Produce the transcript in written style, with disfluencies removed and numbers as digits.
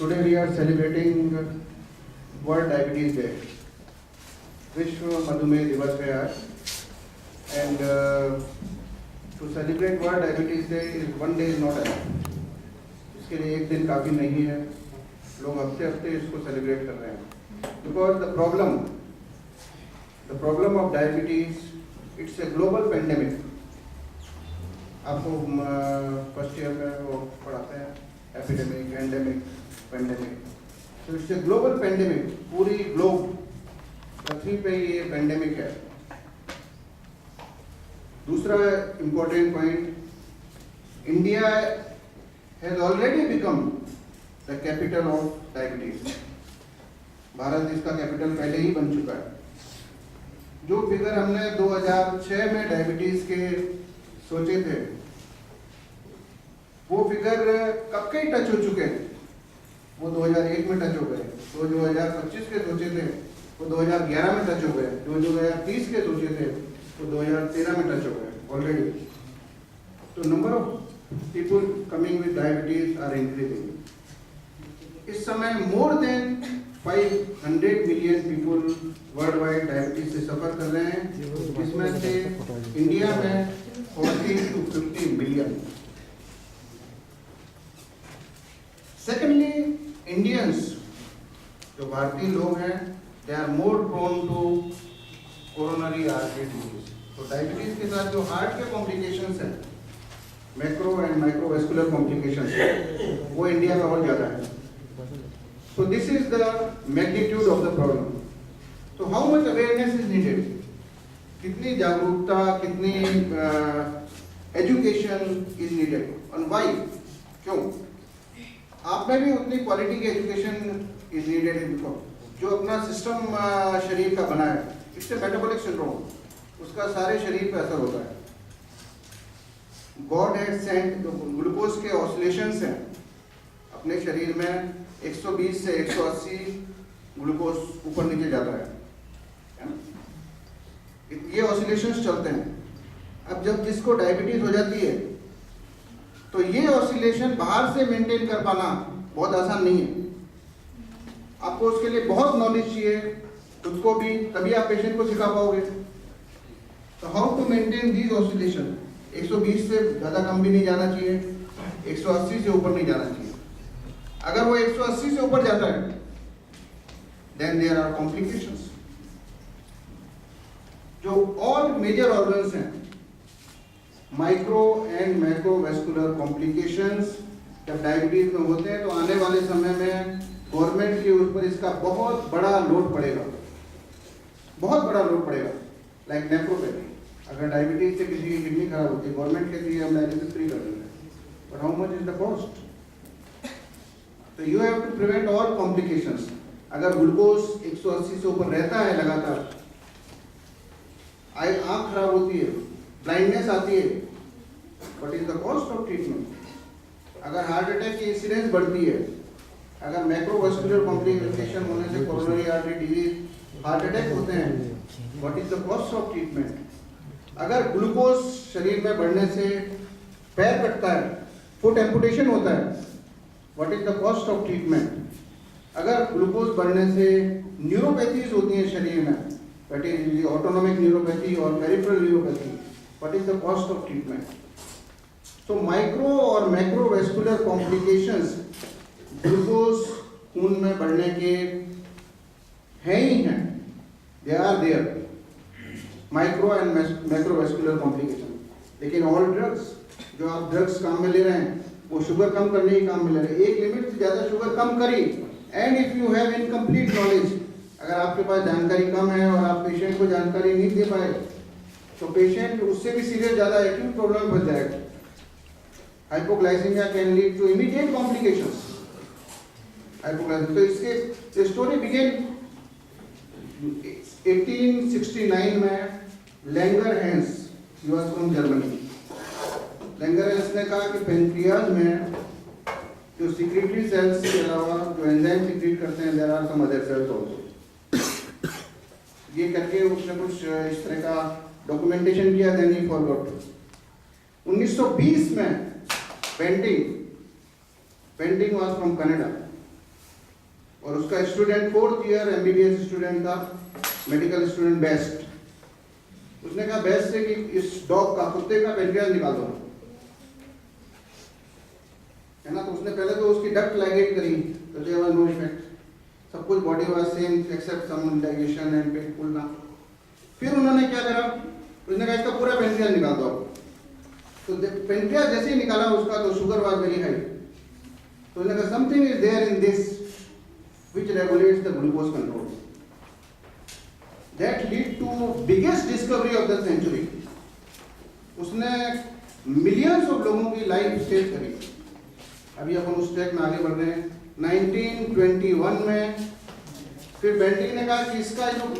Today we are celebrating World Diabetes Day. विश्व मधुमेह दिवस है आज, and to celebrate World Diabetes Day is one day is not enough. इसके लिए एक दिन काफ़ी नहीं है, लोग हफ्ते हफ्ते इसको सेलिब्रेट कर रहे हैं. Because the problem of diabetes, it's a global pandemic. आपको फर्स्ट ईयर में वो पढ़ाते हैं एपिडेमिक, एंडेमिक, पेंडेमिक. तो इट्स ए ग्लोबल पेंडेमिक, पूरी ग्लोब पृथ्वी पे ये पेंडेमिक है. दूसरा important point, India has already become the capital of diabetes. Bharat इसका कैपिटल पहले ही बन चुका है. जो फिगर हमने 2006 में डायबिटीज के सोचे थे, वो फिगर कब के टच हो चुके हैं. वो 2001 में टच हो गए. जो 2025 के सोचे थे वो 2011 में टच हो गए. जो 2030 के सोचे थे वो 2013 में टच हो गए ऑलरेडी. तो number of people coming with diabetes are increasing. इस समय more than 500 million people worldwide diabetes से सफर कर रहे हैं, जिसमें से इंडिया में 40 to 50 मिलियन. सेकेंडली, इंडियंस जो भारतीय लोग हैं, they are more prone to coronary artery disease. तो डायबिटीज के साथ जो हार्ट के कॉम्प्लिकेशंस हैं, मैक्रो एंड माइक्रोवेस्कुलर कॉम्प्लिकेशंस, वो इंडिया में और ज़्यादा है. So this is the magnitude of the problem. So how much awareness is needed? कितनी जागरूकता, कितनी education is needed and why? क्यों? आप में भी उतनी क्वालिटी की एजुकेशन इज नीडेड इनको. जो अपना सिस्टम शरीर का बना है, इससे मेटाबॉलिक सिंड्रोम, उसका सारे शरीर पे असर होता है. गॉड हैड सेंट, जो ग्लूकोज के ऑसिलेशंस हैं अपने शरीर में, 120 से 180 ग्लूकोज ऊपर नीचे जाता है ना? ये ऑसिलेशंस चलते हैं. अब जब जिसको डायबिटीज हो जाती है, तो ये ऑसिलेशन बाहर से मेंटेन कर पाना बहुत आसान नहीं है. आपको उसके लिए बहुत नॉलेज चाहिए, खुद को भी, तभी आप पेशेंट को सिखा पाओगे. तो how to maintain these oscillation. 120 से ज़्यादा कम भी नहीं जाना चाहिए, 180 से ऊपर नहीं जाना चाहिए. अगर वो 180 से ऊपर जाता है, देन देयर आर कॉम्प्लिकेशंस. जो ऑल मेजर ऑर्गन्स हैं, माइक्रो एंड मैक्रोवेस्कुलर कॉम्प्लिकेशंस जब डायबिटीज में होते हैं, तो आने वाले समय में गवर्नमेंट के ऊपर इसका बहुत बड़ा लोड पड़ेगा, बहुत बड़ा लोड पड़ेगा. लाइक नेफ्रोपैथी, अगर डायबिटीज से किसी की किडनी खराब होती है, गवर्नमेंट कहती है हम डायलिसिस फ्री कर देंगे, but how much is the cost. तो you have to prevent all complications. अगर ग्लूकोज 180 से ऊपर रहता है लगातार, आँख खराब होती है, ब्लाइंडनेस आती है, what is the cost of treatment. अगर हार्ट अटैक की इंसिडेंस बढ़ती है, अगर मैक्रोवेस्कुलर कॉम्प्लिकेशन होने से coronary artery disease, heart attack होते हैं, what is the cost of treatment. अगर ग्लूकोज शरीर में बढ़ने से पैर कटता है, फुट एम्पुटेशन होता है, what is the cost of treatment. अगर ग्लूकोज बढ़ने से न्यूरोपैथीज होती हैं शरीर में, दैट इज ऑटोनोमिक न्यूरोपैथी और peripheral neuropathy, what is the cost of treatment. तो माइक्रो और मैक्रोवेस्कुलर कॉम्प्लिकेशंस ग्लूकोज खून में बढ़ने के हैं ही हैं, they are there, micro and macrovascular complication. लेकिन ऑल ड्रग्स, जो आप ड्रग्स काम में ले रहे हैं, वो शुगर कम करने ही काम में ले रहे हैं. एक लिमिट से ज़्यादा शुगर कम करी, and if you have incomplete knowledge, अगर आपके पास जानकारी कम है और आप पेशेंट को जानकारी नहीं दे पाए, तो पेशेंट उससे भी सीरियस ज़्यादा एक्यूट प्रॉब्लम फंस जाएगा. Hypoglycemia can lead to immediate complications. Hypoglycemia, तो इसके स्टोरी बिगिन 1869 में. Langerhans, he was from Germany. Langerhans ने कहा कि पेनक्रियाज में जो सिक्रेटरी सेल्स के अलावा जो एंजाइम सिक्रेट करते हैं, there are some other cells also. ये करके उसने कुछ इस तरह का डॉक्यूमेंटेशन किया, देन ही फॉरगॉट. 1920 में पेंटिंग वाज फ्रॉम कनाडा. और उसका student 4th year MBBS student था, मेडिकल स्टूडेंट बेस्ट। उसने कहा बेस्ट से कि इस डॉग का, कुत्ते का पेनक्रियास निकाल दो, है ना। तो उसने पहले तो उसकी डक्ट लाइगेट करी, तो देयर वाज नो इफेक्ट, सब कुछ body was same except some digestion and पेट फूलना। फिर उन्होंने क्या करा, उसने कहा इसका पूरा पेनक्रियास निकाल दो। तो पेनक्रियास जैसे ही निकाला उसका, तो शुगर वाज वेरी हाई। तो उसने कहा something is there in this which regulates the glucose control. That lead to biggest discovery of the century. उसने मिलियंस ऑफ लोगों की लाइफ सेव करी। अभी अपन उस ट्रैक में आगे बढ़ रहे हैं। 1921 में फिर बेंटिंग ने कहा कि इसका जो